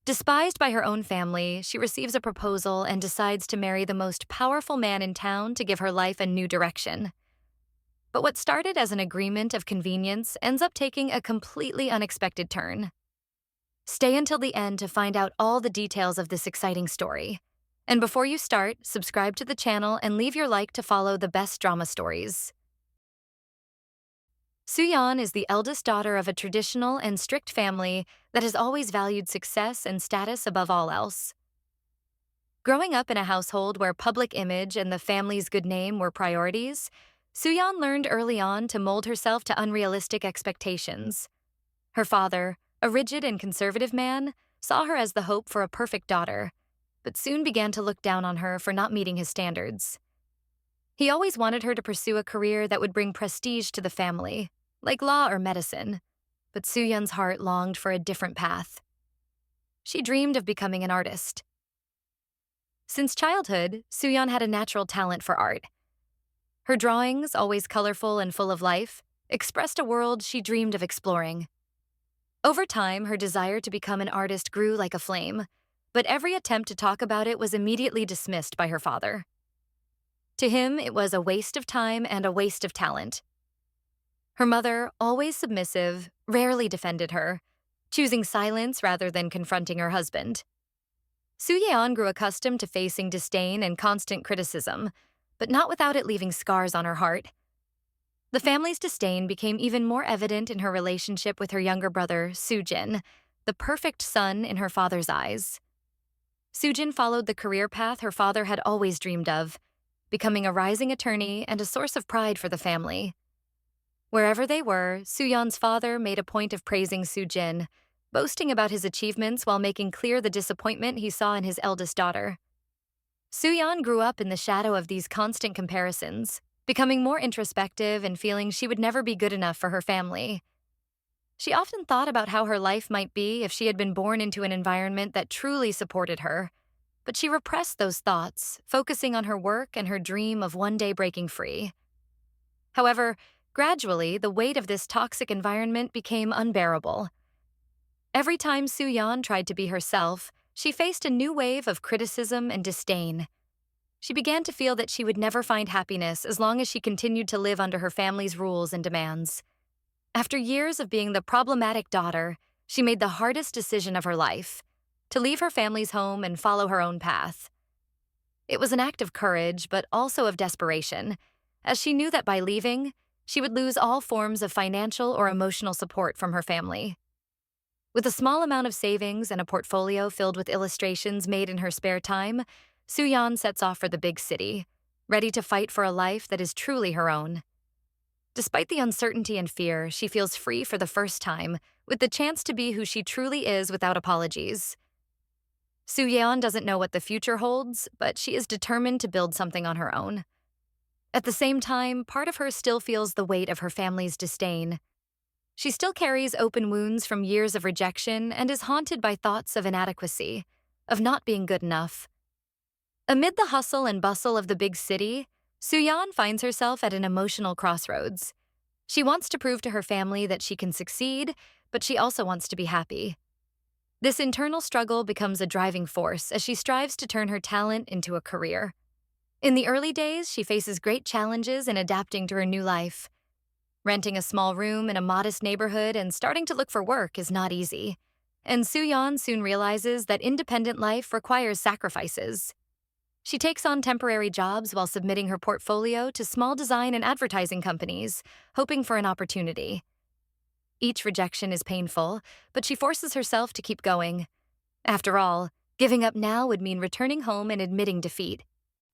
Despised by her own family, she receives a proposal and decides to marry the most powerful man in town to give her life a new direction. But what started as an agreement of convenience ends up taking a completely unexpected turn. Stay until the end to find out all the details of this exciting story. And before you start, subscribe to the channel and leave your like to follow the best drama stories. Soo-yeon is the eldest daughter of a traditional and strict family that has always valued success and status above all else. Growing up in a household where public image and the family's good name were priorities, Soo-yeon learned early on to mold herself to unrealistic expectations. Her father, a rigid and conservative man, saw her as the hope for a perfect daughter, but soon began to look down on her for not meeting his standards. He always wanted her to pursue a career that would bring prestige to the family, like law or medicine, but Soo-yeon's heart longed for a different path. She dreamed of becoming an artist. Since childhood, Soo-yeon had a natural talent for art. Her drawings, always colorful and full of life, expressed a world she dreamed of exploring. Over time, her desire to become an artist grew like a flame, but every attempt to talk about it was immediately dismissed by her father. To him, it was a waste of time and a waste of talent. Her mother, always submissive, rarely defended her, choosing silence rather than confronting her husband. Soo-yeon grew accustomed to facing disdain and constant criticism, but not without it leaving scars on her heart. The family's disdain became even more evident in her relationship with her younger brother, Soo-jin, the perfect son in her father's eyes. Soo-jin followed the career path her father had always dreamed of, becoming a rising attorney and a source of pride for the family. Wherever they were, Soo-yeon's father made a point of praising Soo-jin, boasting about his achievements while making clear the disappointment he saw in his eldest daughter. Soo-yeon grew up in the shadow of these constant comparisons, becoming more introspective and feeling she would never be good enough for her family. She often thought about how her life might be if she had been born into an environment that truly supported her, but she repressed those thoughts, focusing on her work and her dream of one day breaking free. However, gradually, the weight of this toxic environment became unbearable. Every time Soo-yeon tried to be herself, she faced a new wave of criticism and disdain. She began to feel that she would never find happiness as long as she continued to live under her family's rules and demands. After years of being the problematic daughter, she made the hardest decision of her life: to leave her family's home and follow her own path. It was an act of courage, but also of desperation, as she knew that by leaving, she would lose all forms of financial or emotional support from her family. With a small amount of savings and a portfolio filled with illustrations made in her spare time, Soo-yeon sets off for the big city, ready to fight for a life that is truly her own. Despite the uncertainty and fear, she feels free for the first time, with the chance to be who she truly is without apologies. Soo-yeon doesn't know what the future holds, but she is determined to build something on her own. At the same time, part of her still feels the weight of her family's disdain. She still carries open wounds from years of rejection and is haunted by thoughts of inadequacy, of not being good enough. Amid the hustle and bustle of the big city, Soo-yeon finds herself at an emotional crossroads. She wants to prove to her family that she can succeed, but she also wants to be happy. This internal struggle becomes a driving force as she strives to turn her talent into a career. In the early days, she faces great challenges in adapting to her new life. Renting a small room in a modest neighborhood and starting to look for work is not easy, and Soo-yeon soon realizes that independent life requires sacrifices. She takes on temporary jobs while submitting her portfolio to small design and advertising companies, hoping for an opportunity. Each rejection is painful, but she forces herself to keep going. After all, giving up now would mean returning home and admitting defeat.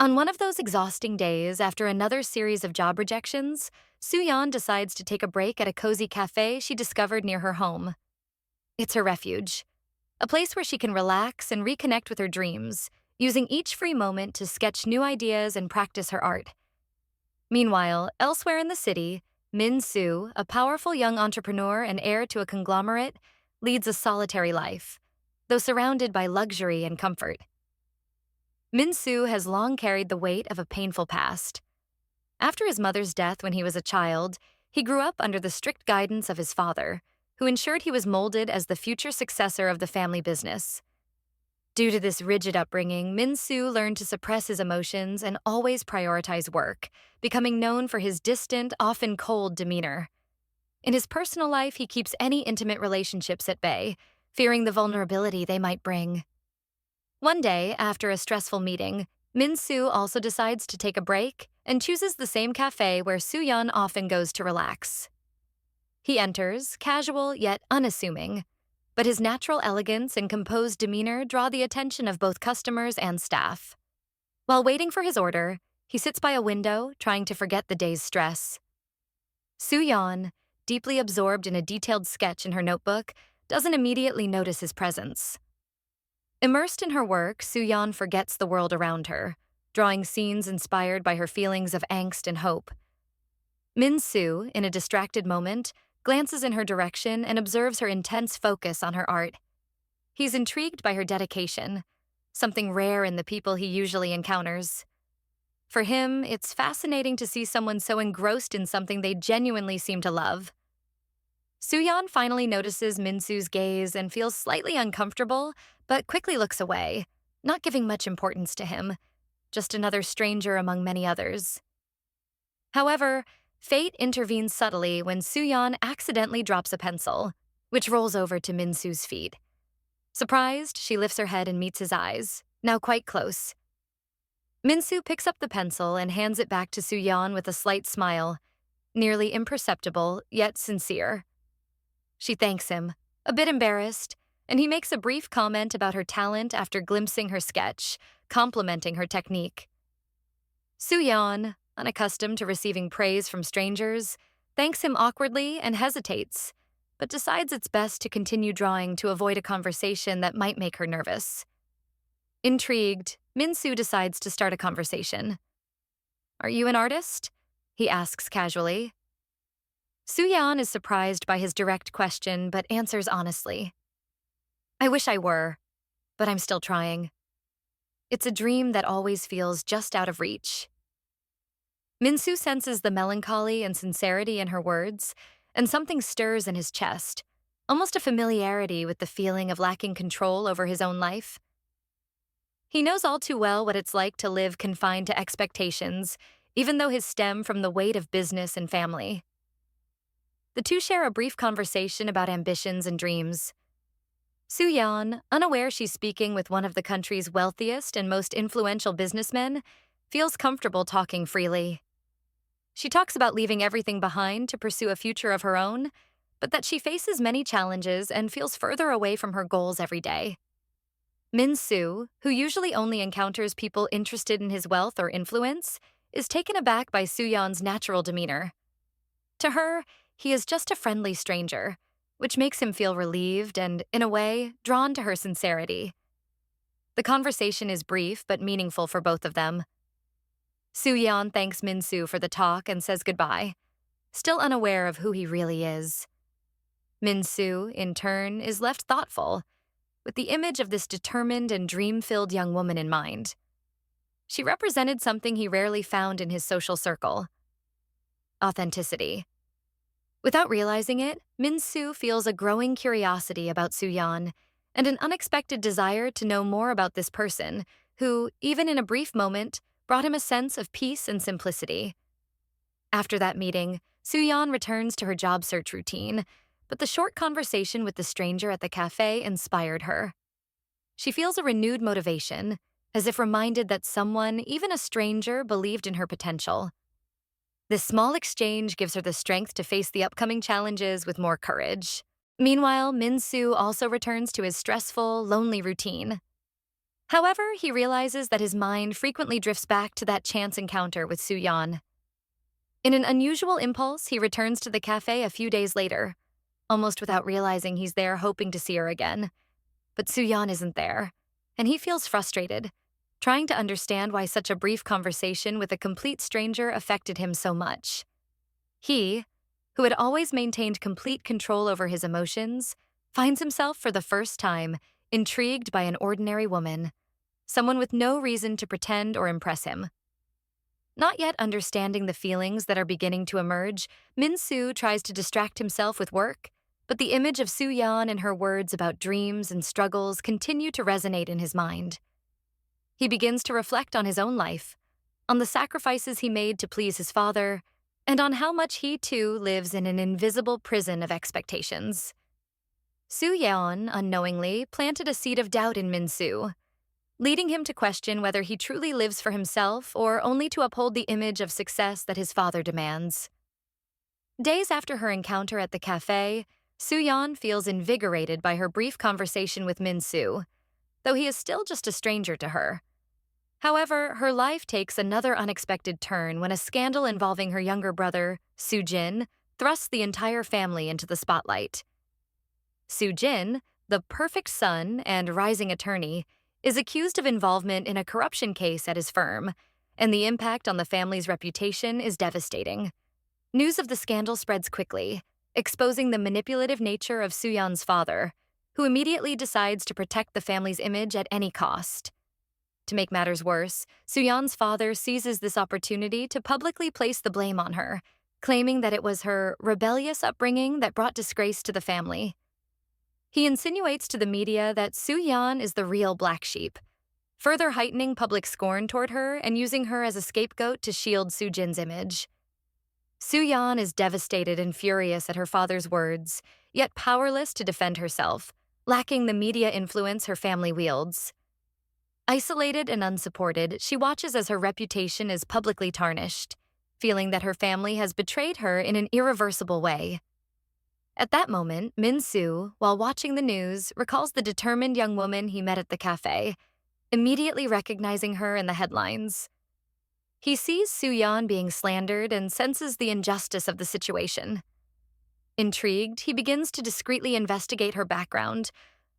On one of those exhausting days, after another series of job rejections, Soo-yeon decides to take a break at a cozy cafe she discovered near her home. It's her refuge, a place where she can relax and reconnect with her dreams, using each free moment to sketch new ideas and practice her art. Meanwhile, elsewhere in the city, Min-soo, a powerful young entrepreneur and heir to a conglomerate, leads a solitary life, though surrounded by luxury and comfort. Min-soo has long carried the weight of a painful past. After his mother's death when he was a child, he grew up under the strict guidance of his father, who ensured he was molded as the future successor of the family business. Due to this rigid upbringing, Min-soo learned to suppress his emotions and always prioritize work, becoming known for his distant, often cold demeanor. In his personal life, he keeps any intimate relationships at bay, fearing the vulnerability they might bring. One day, after a stressful meeting, Min-soo also decides to take a break and chooses the same cafe where Soo-yeon often goes to relax. He enters, casual yet unassuming, but his natural elegance and composed demeanor draw the attention of both customers and staff. While waiting for his order, he sits by a window, trying to forget the day's stress. Soo-yeon, deeply absorbed in a detailed sketch in her notebook, doesn't immediately notice his presence. Immersed in her work, Soo-yeon forgets the world around her, drawing scenes inspired by her feelings of angst and hope. Min-soo, in a distracted moment, glances in her direction and observes her intense focus on her art. He's intrigued by her dedication, something rare in the people he usually encounters. For him, it's fascinating to see someone so engrossed in something they genuinely seem to love. Soo-yeon finally notices Min-soo's gaze and feels slightly uncomfortable, but quickly looks away, not giving much importance to him, just another stranger among many others. However, fate intervenes subtly when Soo-yeon accidentally drops a pencil, which rolls over to Min-soo's feet. Surprised, she lifts her head and meets his eyes, now quite close. Min-soo picks up the pencil and hands it back to Soo-yeon with a slight smile, nearly imperceptible, yet sincere. She thanks him, a bit embarrassed, and he makes a brief comment about her talent after glimpsing her sketch, complimenting her technique. Soo-yeon, unaccustomed to receiving praise from strangers, thanks him awkwardly and hesitates, but decides it's best to continue drawing to avoid a conversation that might make her nervous. Intrigued, Min-soo decides to start a conversation. "Are you an artist?" he asks casually. Soo-yeon is surprised by his direct question but answers honestly. "I wish I were, but I'm still trying. It's a dream that always feels just out of reach." Min-soo senses the melancholy and sincerity in her words, and something stirs in his chest, almost a familiarity with the feeling of lacking control over his own life. He knows all too well what it's like to live confined to expectations, even though his stem from the weight of business and family. The two share a brief conversation about ambitions and dreams. Soo-yeon, unaware she's speaking with one of the country's wealthiest and most influential businessmen, feels comfortable talking freely. She talks about leaving everything behind to pursue a future of her own, but that she faces many challenges and feels further away from her goals every day. Min-soo, who usually only encounters people interested in his wealth or influence, is taken aback by Soo-yeon's natural demeanor. To her, he is just a friendly stranger, which makes him feel relieved and, in a way, drawn to her sincerity. The conversation is brief but meaningful for both of them. Soo-yeon thanks Min-soo for the talk and says goodbye, still unaware of who he really is. Min-soo, in turn, is left thoughtful, with the image of this determined and dream-filled young woman in mind. She represented something he rarely found in his social circle: authenticity. Without realizing it, Min-soo feels a growing curiosity about Soo-yeon and an unexpected desire to know more about this person who, even in a brief moment, brought him a sense of peace and simplicity. After that meeting, Soo-yeon returns to her job search routine, but the short conversation with the stranger at the cafe inspired her. She feels a renewed motivation, as if reminded that someone, even a stranger, believed in her potential. This small exchange gives her the strength to face the upcoming challenges with more courage. Meanwhile, Min-soo also returns to his stressful, lonely routine. However, he realizes that his mind frequently drifts back to that chance encounter with Soo-yeon. In an unusual impulse, he returns to the cafe a few days later, almost without realizing he's there hoping to see her again. But Soo-yeon isn't there, and he feels frustrated, trying to understand why such a brief conversation with a complete stranger affected him so much. He, who had always maintained complete control over his emotions, finds himself for the first time intrigued by an ordinary woman, someone with no reason to pretend or impress him. Not yet understanding the feelings that are beginning to emerge, Min-soo tries to distract himself with work, But the image of Soo-yeon and her words about dreams and struggles continue to resonate in his mind. He begins to reflect on his own life, on the sacrifices he made to please his father, and on how much he too lives in an invisible prison of expectations. Soo-yeon, unknowingly, planted a seed of doubt in Min-soo, leading him to question whether he truly lives for himself or only to uphold the image of success that his father demands. Days after her encounter at the cafe, Soo-yeon feels invigorated by her brief conversation with Min-soo, though he is still just a stranger to her. However, her life takes another unexpected turn when a scandal involving her younger brother, Soo-jin, thrusts the entire family into the spotlight. Soo-jin, the perfect son and rising attorney, is accused of involvement in a corruption case at his firm, and the impact on the family's reputation is devastating. News of the scandal spreads quickly, exposing the manipulative nature of Soo-yeon's father, who immediately decides to protect the family's image at any cost. To make matters worse, Soo-yeon's father seizes this opportunity to publicly place the blame on her, claiming that it was her rebellious upbringing that brought disgrace to the family. He insinuates to the media that Soo-yeon is the real black sheep, further heightening public scorn toward her and using her as a scapegoat to shield Soo-jin's image. Soo-yeon is devastated and furious at her father's words, yet powerless to defend herself, lacking the media influence her family wields. Isolated and unsupported, she watches as her reputation is publicly tarnished, feeling that her family has betrayed her in an irreversible way. At that moment, Min-soo, while watching the news, recalls the determined young woman he met at the cafe, immediately recognizing her in the headlines. He sees Soo-yeon being slandered and senses the injustice of the situation. Intrigued, he begins to discreetly investigate her background,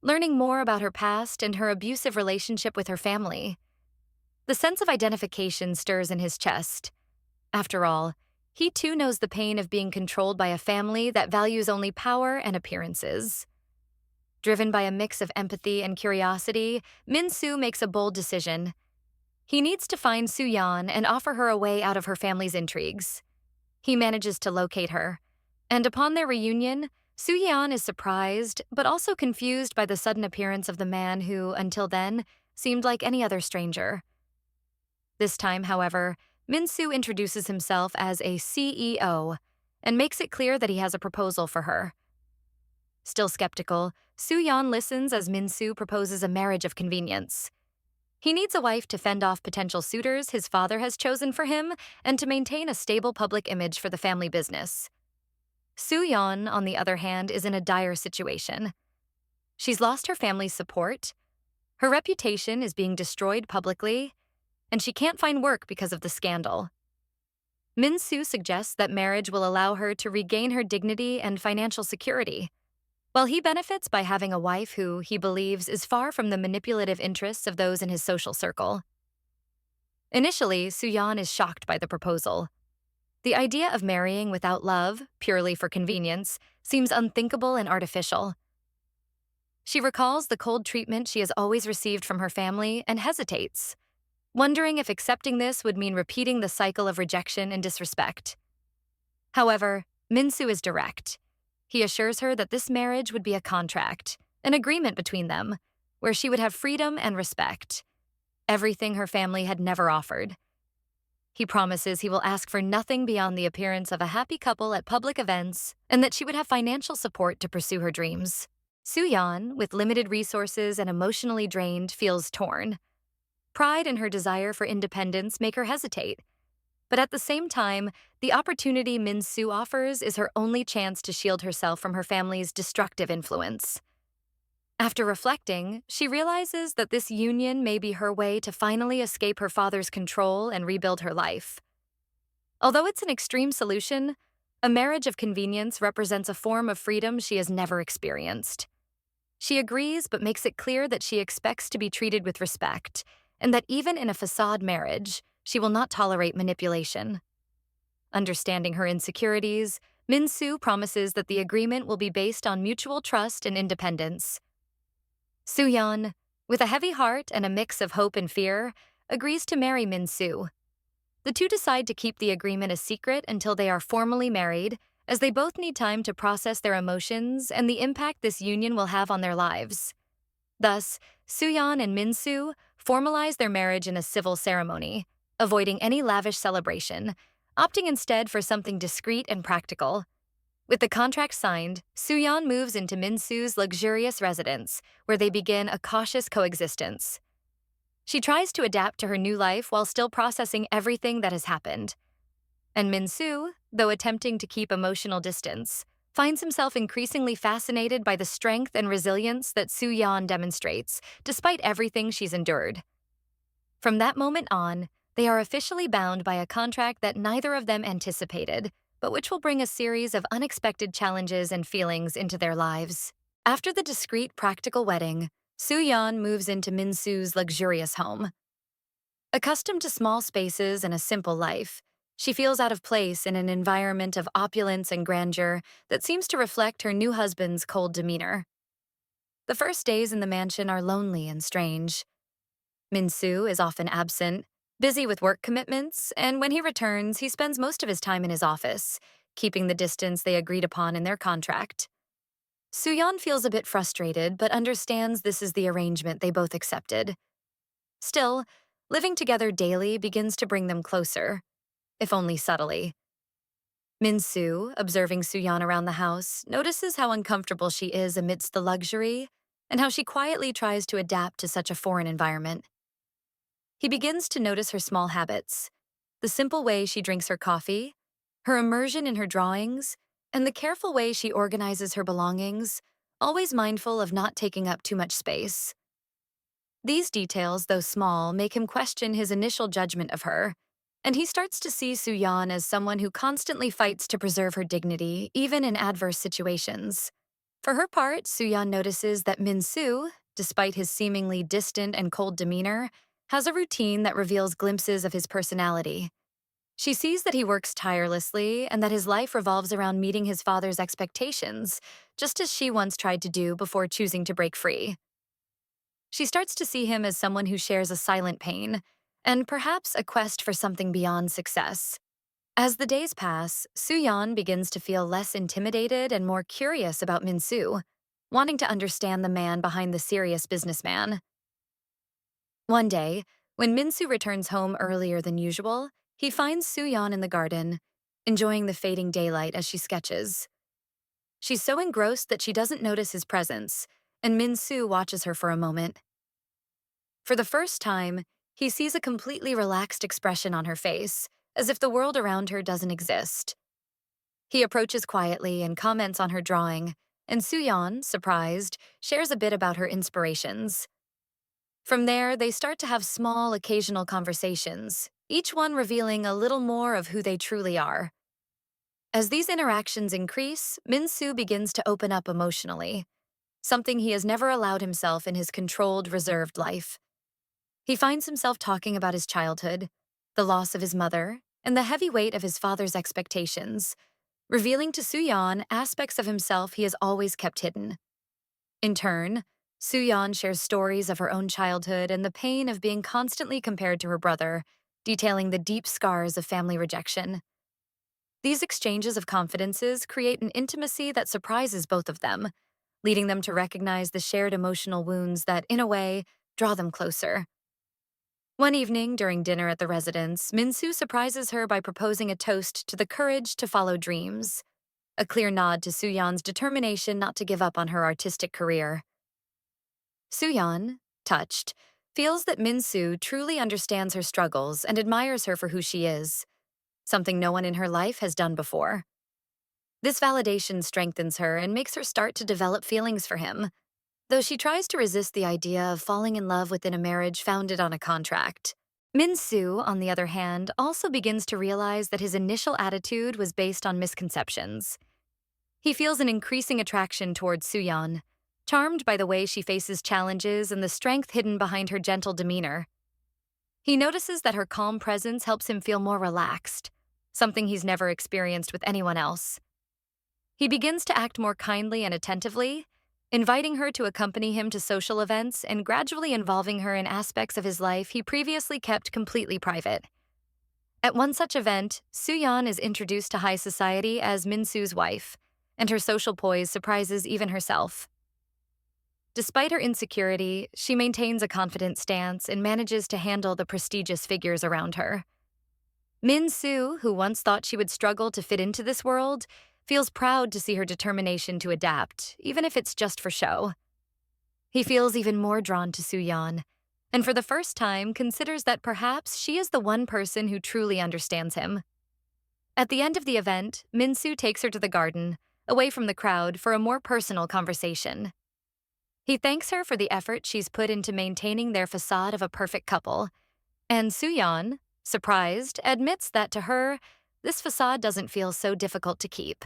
learning more about her past and her abusive relationship with her family. The sense of identification stirs in his chest. After all, he too knows the pain of being controlled by a family that values only power and appearances. Driven by a mix of empathy and curiosity, Min-soo makes a bold decision. He needs to find Soo-yeon and offer her a way out of her family's intrigues. He manages to locate her, and upon their reunion, Soo-yeon is surprised but also confused by the sudden appearance of the man who, until then, seemed like any other stranger. This time, however, Min-soo introduces himself as a CEO and makes it clear that he has a proposal for her. Still skeptical, Soo-yeon listens as Min-soo proposes a marriage of convenience. He needs a wife to fend off potential suitors his father has chosen for him and to maintain a stable public image for the family business. Soo-yeon, on the other hand, is in a dire situation. She's lost her family's support, her reputation is being destroyed publicly, and she can't find work because of the scandal. Min-soo suggests that marriage will allow her to regain her dignity and financial security, while he benefits by having a wife who, he believes, is far from the manipulative interests of those in his social circle. Initially, Soo-yeon is shocked by the proposal. The idea of marrying without love, purely for convenience, seems unthinkable and artificial. She recalls the cold treatment she has always received from her family and hesitates, wondering if accepting this would mean repeating the cycle of rejection and disrespect. However, Min-soo is direct. He assures her that this marriage would be a contract, an agreement between them, where she would have freedom and respect, everything her family had never offered. He promises he will ask for nothing beyond the appearance of a happy couple at public events and that she would have financial support to pursue her dreams. Soo-yeon, with limited resources and emotionally drained, feels torn. Pride and her desire for independence make her hesitate. But at the same time, the opportunity Min-soo offers is her only chance to shield herself from her family's destructive influence. After reflecting, she realizes that this union may be her way to finally escape her father's control and rebuild her life. Although it's an extreme solution, a marriage of convenience represents a form of freedom she has never experienced. She agrees but makes it clear that she expects to be treated with respect, and that even in a facade marriage, she will not tolerate manipulation. Understanding her insecurities, Min-soo promises that the agreement will be based on mutual trust and independence. Soo-yeon, with a heavy heart and a mix of hope and fear, agrees to marry Min-soo. The two decide to keep the agreement a secret until they are formally married, as they both need time to process their emotions and the impact this union will have on their lives. Thus, Sooyeon and Min-soo formalize their marriage in a civil ceremony, avoiding any lavish celebration, opting instead for something discreet and practical. With the contract signed, Sooyeon moves into Min-soo's luxurious residence, where they begin a cautious coexistence. She tries to adapt to her new life while still processing everything that has happened. And Min-soo, though attempting to keep emotional distance, finds himself increasingly fascinated by the strength and resilience that Sooyeon demonstrates, despite everything she's endured. From that moment on, they are officially bound by a contract that neither of them anticipated, but which will bring a series of unexpected challenges and feelings into their lives. After the discreet, practical wedding, Sooyeon moves into Min-soo's luxurious home. Accustomed to small spaces and a simple life, she feels out of place in an environment of opulence and grandeur that seems to reflect her new husband's cold demeanor. The first days in the mansion are lonely and strange. Min-soo is often absent, busy with work commitments, and when he returns, he spends most of his time in his office, keeping the distance they agreed upon in their contract. Sooyeon feels a bit frustrated, but understands this is the arrangement they both accepted. Still, living together daily begins to bring them closer, if only subtly. Min-soo, observing Sooyeon around the house, notices how uncomfortable she is amidst the luxury and how she quietly tries to adapt to such a foreign environment. He begins to notice her small habits, the simple way she drinks her coffee, her immersion in her drawings, and the careful way she organizes her belongings, always mindful of not taking up too much space. These details, though small, make him question his initial judgment of her, and he starts to see Sooyeon as someone who constantly fights to preserve her dignity, even in adverse situations. For her part, Sooyeon notices that Min-soo, despite his seemingly distant and cold demeanor, has a routine that reveals glimpses of his personality. She sees that he works tirelessly and that his life revolves around meeting his father's expectations, just as she once tried to do before choosing to break free. She starts to see him as someone who shares a silent pain, and perhaps a quest for something beyond success. As the days pass, Sooyeon begins to feel less intimidated and more curious about Min-soo, wanting to understand the man behind the serious businessman. One day, when Min-soo returns home earlier than usual, he finds Sooyeon in the garden, enjoying the fading daylight as she sketches. She's so engrossed that she doesn't notice his presence, and Min-soo watches her for a moment. For the first time, he sees a completely relaxed expression on her face, as if the world around her doesn't exist. He approaches quietly and comments on her drawing, and Sooyeon, surprised, shares a bit about her inspirations. From there, they start to have small, occasional conversations, each one revealing a little more of who they truly are. As these interactions increase, Min-soo begins to open up emotionally, something he has never allowed himself in his controlled, reserved life. He finds himself talking about his childhood, the loss of his mother, and the heavy weight of his father's expectations, revealing to Sooyeon aspects of himself he has always kept hidden. In turn, Sooyeon shares stories of her own childhood and the pain of being constantly compared to her brother, detailing the deep scars of family rejection. These exchanges of confidences create an intimacy that surprises both of them, leading them to recognize the shared emotional wounds that, in a way, draw them closer. One evening, during dinner at the residence, Min-soo surprises her by proposing a toast to the courage to follow dreams, a clear nod to Sooyeon's determination not to give up on her artistic career. Sooyeon, touched, feels that Min-soo truly understands her struggles and admires her for who she is, something no one in her life has done before. This validation strengthens her and makes her start to develop feelings for him, though she tries to resist the idea of falling in love within a marriage founded on a contract. Min-soo, on the other hand, also begins to realize that his initial attitude was based on misconceptions. He feels an increasing attraction towards Sooyeon, charmed by the way she faces challenges and the strength hidden behind her gentle demeanor. He notices that her calm presence helps him feel more relaxed, something he's never experienced with anyone else. He begins to act more kindly and attentively, inviting her to accompany him to social events and gradually involving her in aspects of his life he previously kept completely private. At one such event, Soo-yeon is introduced to high society as Min-soo's wife, and her social poise surprises even herself. Despite her insecurity, she maintains a confident stance and manages to handle the prestigious figures around her. Min-soo, who once thought she would struggle to fit into this world, feels proud to see her determination to adapt, even if it's just for show. He feels even more drawn to Soo-yeon, and for the first time considers that perhaps she is the one person who truly understands him. At the end of the event, Min-soo takes her to the garden, away from the crowd, for a more personal conversation. He thanks her for the effort she's put into maintaining their facade of a perfect couple, and Soo-yeon, surprised, admits that to her, this facade doesn't feel so difficult to keep.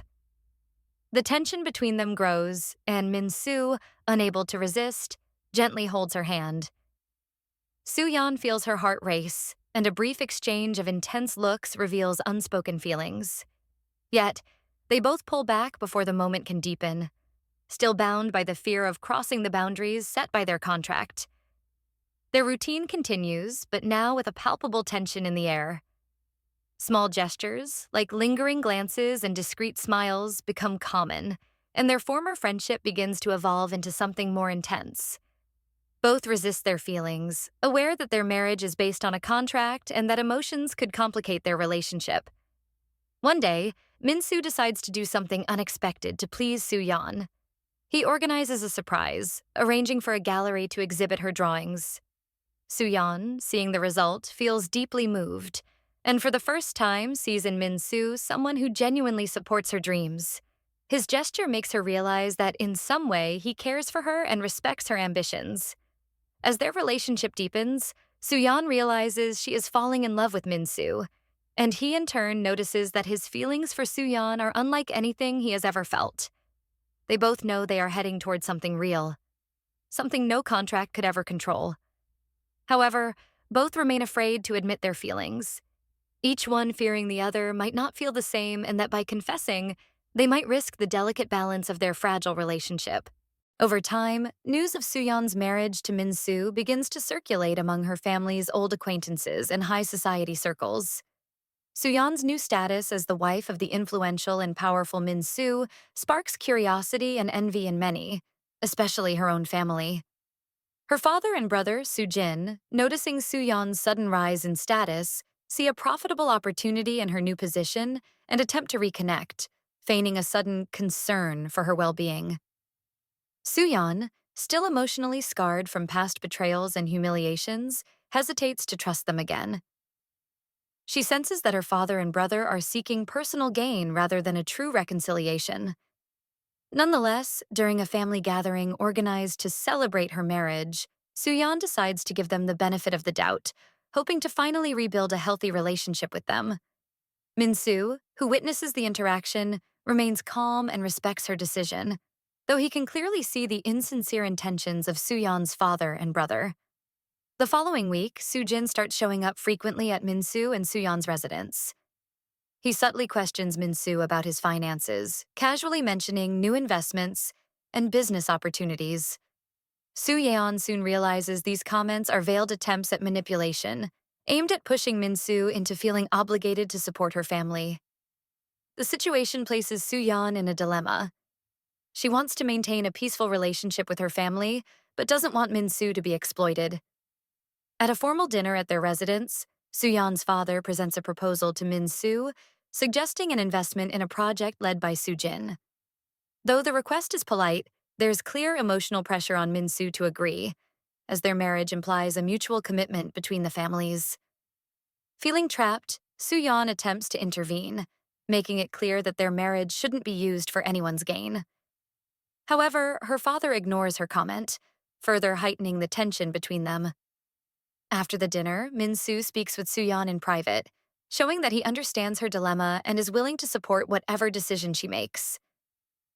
The tension between them grows, and Min-soo, unable to resist, gently holds her hand. Soo-yeon feels her heart race, and a brief exchange of intense looks reveals unspoken feelings. Yet, they both pull back before the moment can deepen, still bound by the fear of crossing the boundaries set by their contract. Their routine continues, but now with a palpable tension in the air. Small gestures, like lingering glances and discreet smiles, become common, and their former friendship begins to evolve into something more intense. Both resist their feelings, aware that their marriage is based on a contract and that emotions could complicate their relationship. One day, Min-soo decides to do something unexpected to please Soo-yeon. He organizes a surprise, arranging for a gallery to exhibit her drawings. Soo-yeon, seeing the result, feels deeply moved, and for the first time sees in Min-soo someone who genuinely supports her dreams. His gesture makes her realize that in some way he cares for her and respects her ambitions. As their relationship deepens, Soo-yeon realizes she is falling in love with Min-soo, and he in turn notices that his feelings for Soo-yeon are unlike anything he has ever felt. They both know they are heading toward something real, something no contract could ever control. However, both remain afraid to admit their feelings, each one fearing the other might not feel the same and that by confessing, they might risk the delicate balance of their fragile relationship. Over time, news of Soo-yeon's marriage to Min-soo begins to circulate among her family's old acquaintances and high society circles. Soo-yeon's new status as the wife of the influential and powerful Min-soo sparks curiosity and envy in many, especially her own family. Her father and brother, Soo-jin, noticing Soo-yeon's sudden rise in status, see a profitable opportunity in her new position and attempt to reconnect, feigning a sudden concern for her well-being. Soo-yeon, still emotionally scarred from past betrayals and humiliations, hesitates to trust them again. She senses that her father and brother are seeking personal gain rather than a true reconciliation. Nonetheless, during a family gathering organized to celebrate her marriage, Soo-yeon decides to give them the benefit of the doubt, hoping to finally rebuild a healthy relationship with them. Min-soo, who witnesses the interaction, remains calm and respects her decision, though he can clearly see the insincere intentions of Soo-yeon's father and brother. The following week, Soo-jin starts showing up frequently at Min-soo and Soo-yeon's residence. He subtly questions Min-soo about his finances, casually mentioning new investments and business opportunities. Soo-yeon soon realizes these comments are veiled attempts at manipulation, aimed at pushing Min-soo into feeling obligated to support her family. The situation places Soo-yeon in a dilemma. She wants to maintain a peaceful relationship with her family, but doesn't want Min-soo to be exploited. At a formal dinner at their residence, Soo-yeon's father presents a proposal to Min-soo, suggesting an investment in a project led by Soo-jin. Though the request is polite, there's clear emotional pressure on Min-soo to agree, as their marriage implies a mutual commitment between the families. Feeling trapped, Soo-yeon attempts to intervene, making it clear that their marriage shouldn't be used for anyone's gain. However, her father ignores her comment, further heightening the tension between them. After the dinner, Min-soo speaks with Soo-yeon in private, showing that he understands her dilemma and is willing to support whatever decision she makes.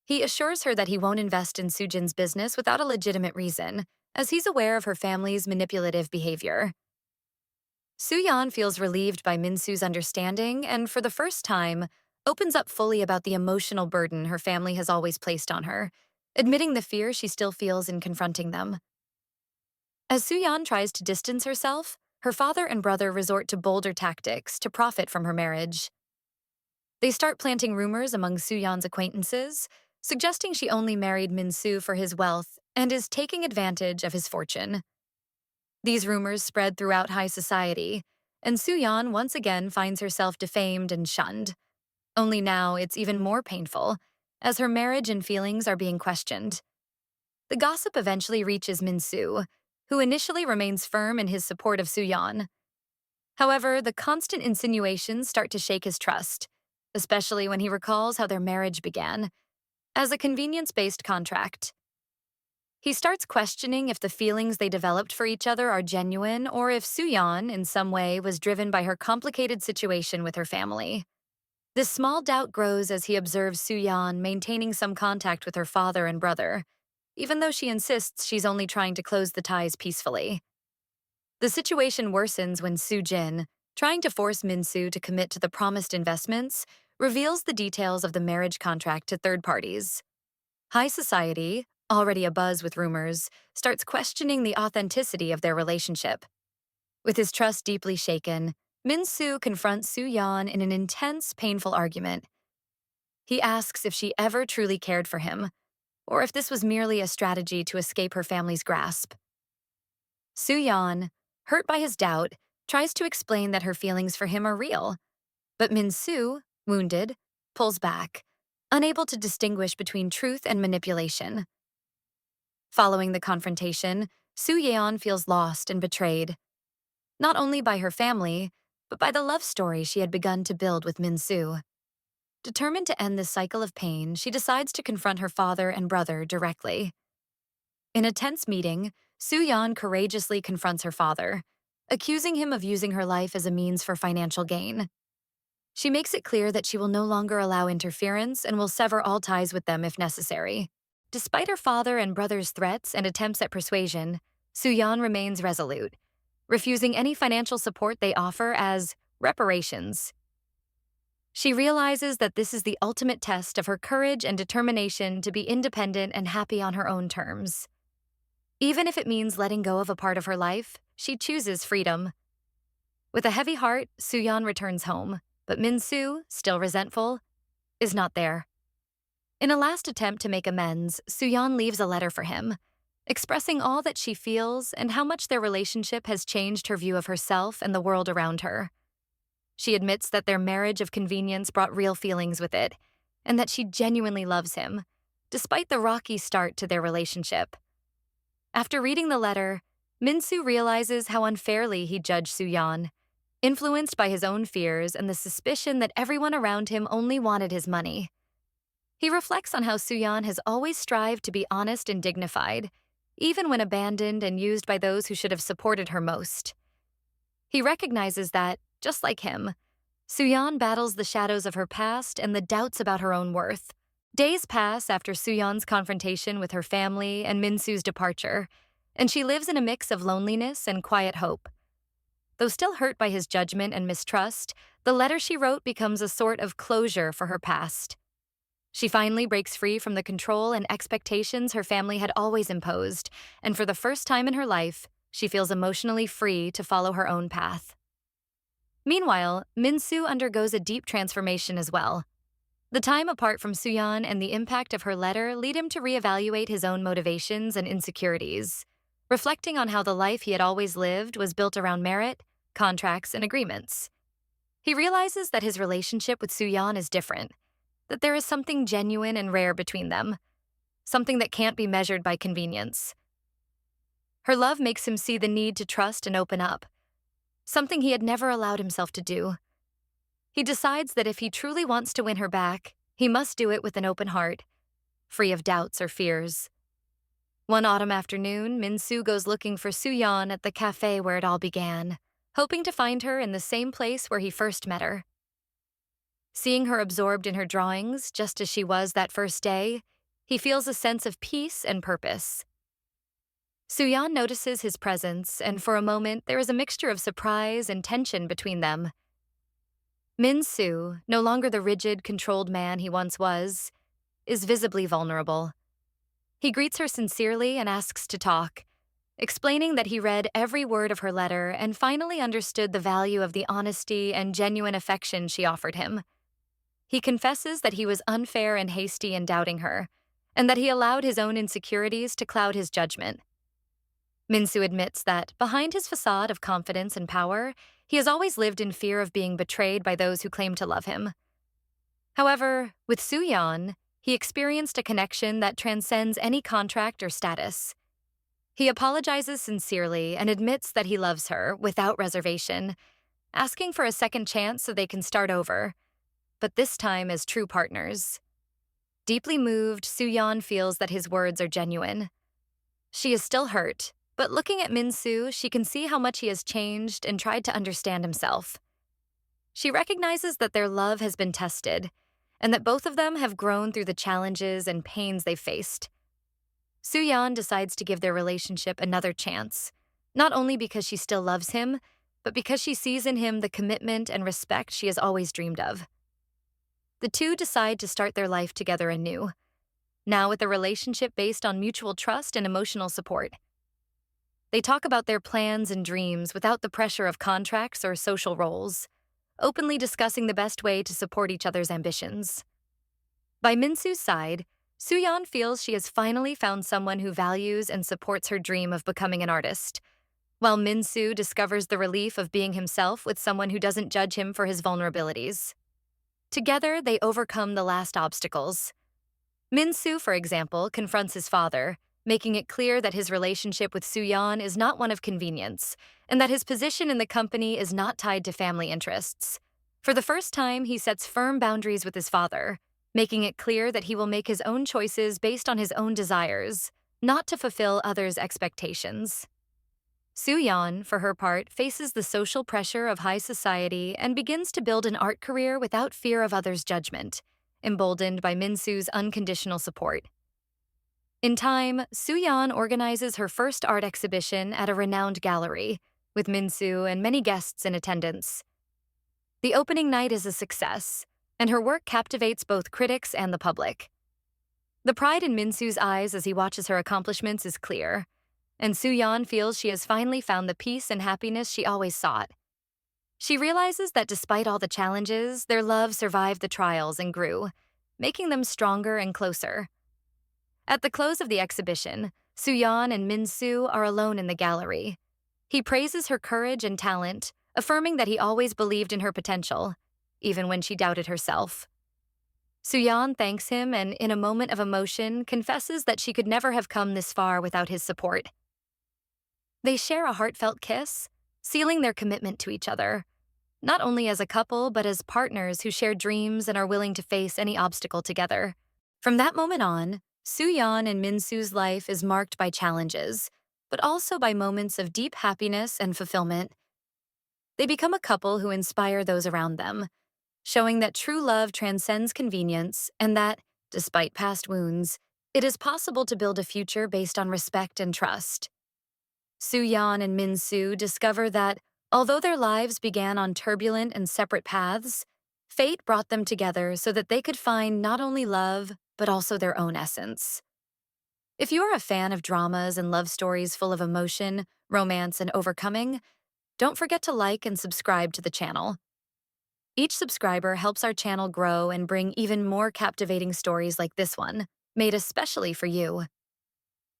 He assures her that he won't invest in Soo-jin's business without a legitimate reason, as he's aware of her family's manipulative behavior. Soo-yeon feels relieved by Min-soo's understanding and, for the first time, opens up fully about the emotional burden her family has always placed on her, admitting the fear she still feels in confronting them. As Soo-yeon tries to distance herself, her father and brother resort to bolder tactics to profit from her marriage. They start planting rumors among Soo-yeon's acquaintances, suggesting she only married Min-soo for his wealth and is taking advantage of his fortune. These rumors spread throughout high society, and Soo-yeon once again finds herself defamed and shunned. Only now it's even more painful, as her marriage and feelings are being questioned. The gossip eventually reaches Min-soo, who initially remains firm in his support of Soo-yeon. However, the constant insinuations start to shake his trust, especially when he recalls how their marriage began, as a convenience-based contract. He starts questioning if the feelings they developed for each other are genuine or if Soo-yeon, in some way, was driven by her complicated situation with her family. This small doubt grows as he observes Soo-yeon maintaining some contact with her father and brother, even though she insists she's only trying to close the ties peacefully. The situation worsens when Soo-jin, trying to force Min-soo to commit to the promised investments, reveals the details of the marriage contract to third parties. High society, already abuzz with rumors, starts questioning the authenticity of their relationship. With his trust deeply shaken, Min-soo confronts Soo-yeon in an intense, painful argument. He asks if she ever truly cared for him, or if this was merely a strategy to escape her family's grasp. Soo-yeon, hurt by his doubt, tries to explain that her feelings for him are real, but Min-soo, wounded, pulls back, unable to distinguish between truth and manipulation. Following the confrontation, Soo-yeon feels lost and betrayed, not only by her family, but by the love story she had begun to build with Min-soo. Determined to end this cycle of pain, she decides to confront her father and brother directly. In a tense meeting, Soo-yeon courageously confronts her father, accusing him of using her life as a means for financial gain. She makes it clear that she will no longer allow interference and will sever all ties with them if necessary. Despite her father and brother's threats and attempts at persuasion, Soo-yeon remains resolute, refusing any financial support they offer as reparations. She realizes that this is the ultimate test of her courage and determination to be independent and happy on her own terms. Even if it means letting go of a part of her life, she chooses freedom. With a heavy heart, Soo-yeon returns home, but Min-soo, still resentful, is not there. In a last attempt to make amends, Soo-yeon leaves a letter for him, expressing all that she feels and how much their relationship has changed her view of herself and the world around her. She admits that their marriage of convenience brought real feelings with it, and that she genuinely loves him, despite the rocky start to their relationship. After reading the letter, Min-soo realizes how unfairly he judged Soo-yeon, influenced by his own fears and the suspicion that everyone around him only wanted his money. He reflects on how Soo-yeon has always strived to be honest and dignified, even when abandoned and used by those who should have supported her most. He recognizes that, just like him, Soo-yeon battles the shadows of her past and the doubts about her own worth. Days pass after Soo-yeon's confrontation with her family and Min-soo's departure, and she lives in a mix of loneliness and quiet hope. Though still hurt by his judgment and mistrust, the letter she wrote becomes a sort of closure for her past. She finally breaks free from the control and expectations her family had always imposed, and for the first time in her life, she feels emotionally free to follow her own path. Meanwhile, Min-soo undergoes a deep transformation as well. The time apart from Soo-yeon and the impact of her letter lead him to reevaluate his own motivations and insecurities, reflecting on how the life he had always lived was built around merit, contracts, and agreements. He realizes that his relationship with Soo-yeon is different, that there is something genuine and rare between them, something that can't be measured by convenience. Her love makes him see the need to trust and open up, something he had never allowed himself to do. He decides that if he truly wants to win her back, he must do it with an open heart, free of doubts or fears. One autumn afternoon, Min-soo goes looking for Soo-yeon at the cafe where it all began, hoping to find her in the same place where he first met her. Seeing her absorbed in her drawings, just as she was that first day, he feels a sense of peace and purpose. Soo-yeon notices his presence, and for a moment there is a mixture of surprise and tension between them. Min-soo, no longer the rigid, controlled man he once was, is visibly vulnerable. He greets her sincerely and asks to talk, explaining that he read every word of her letter and finally understood the value of the honesty and genuine affection she offered him. He confesses that he was unfair and hasty in doubting her, and that he allowed his own insecurities to cloud his judgment. Minsu admits that, behind his facade of confidence and power, he has always lived in fear of being betrayed by those who claim to love him. However, with Soo-yeon, he experienced a connection that transcends any contract or status. He apologizes sincerely and admits that he loves her without reservation, asking for a second chance so they can start over, but this time as true partners. Deeply moved, Soo-yeon feels that his words are genuine. She is still hurt, but looking at Min-soo, she can see how much he has changed and tried to understand himself. She recognizes that their love has been tested, and that both of them have grown through the challenges and pains they've faced. Soo-yeon decides to give their relationship another chance, not only because she still loves him, but because she sees in him the commitment and respect she has always dreamed of. The two decide to start their life together anew, now with a relationship based on mutual trust and emotional support. They talk about their plans and dreams without the pressure of contracts or social roles, openly discussing the best way to support each other's ambitions. By Minsu's side, Soo-yeon feels she has finally found someone who values and supports her dream of becoming an artist, while Min-soo discovers the relief of being himself with someone who doesn't judge him for his vulnerabilities. Together, they overcome the last obstacles. Min-soo, for example, confronts his father, making it clear that his relationship with Soo-yeon is not one of convenience, and that his position in the company is not tied to family interests. For the first time, he sets firm boundaries with his father, making it clear that he will make his own choices based on his own desires, not to fulfill others' expectations. Soo-yeon, for her part, faces the social pressure of high society and begins to build an art career without fear of others' judgment, emboldened by Min-soo's unconditional support. In time, Soo-yeon organizes her first art exhibition at a renowned gallery, with Min-soo and many guests in attendance. The opening night is a success, and her work captivates both critics and the public. The pride in Min-soo's eyes as he watches her accomplishments is clear, and Soo-yeon feels she has finally found the peace and happiness she always sought. She realizes that despite all the challenges, their love survived the trials and grew, making them stronger and closer. At the close of the exhibition, Soo-yeon and Min-soo are alone in the gallery. He praises her courage and talent, affirming that he always believed in her potential, even when she doubted herself. Soo-yeon thanks him and, in a moment of emotion, confesses that she could never have come this far without his support. They share a heartfelt kiss, sealing their commitment to each other, not only as a couple but as partners who share dreams and are willing to face any obstacle together. From that moment on, Soo-yeon and Min-soo's life is marked by challenges, but also by moments of deep happiness and fulfillment. They become a couple who inspire those around them, showing that true love transcends convenience and that, despite past wounds, it is possible to build a future based on respect and trust. Soo-yeon and Min-soo discover that, although their lives began on turbulent and separate paths, fate brought them together so that they could find not only love, but also their own essence. If you're a fan of dramas and love stories full of emotion, romance, and overcoming, don't forget to like and subscribe to the channel. Each subscriber helps our channel grow and bring even more captivating stories like this one, made especially for you.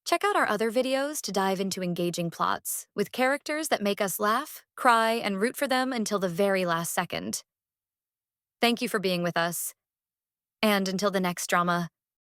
Check out our other videos to dive into engaging plots, with characters that make us laugh, cry, and root for them until the very last second. Thank you for being with us. And until the next drama,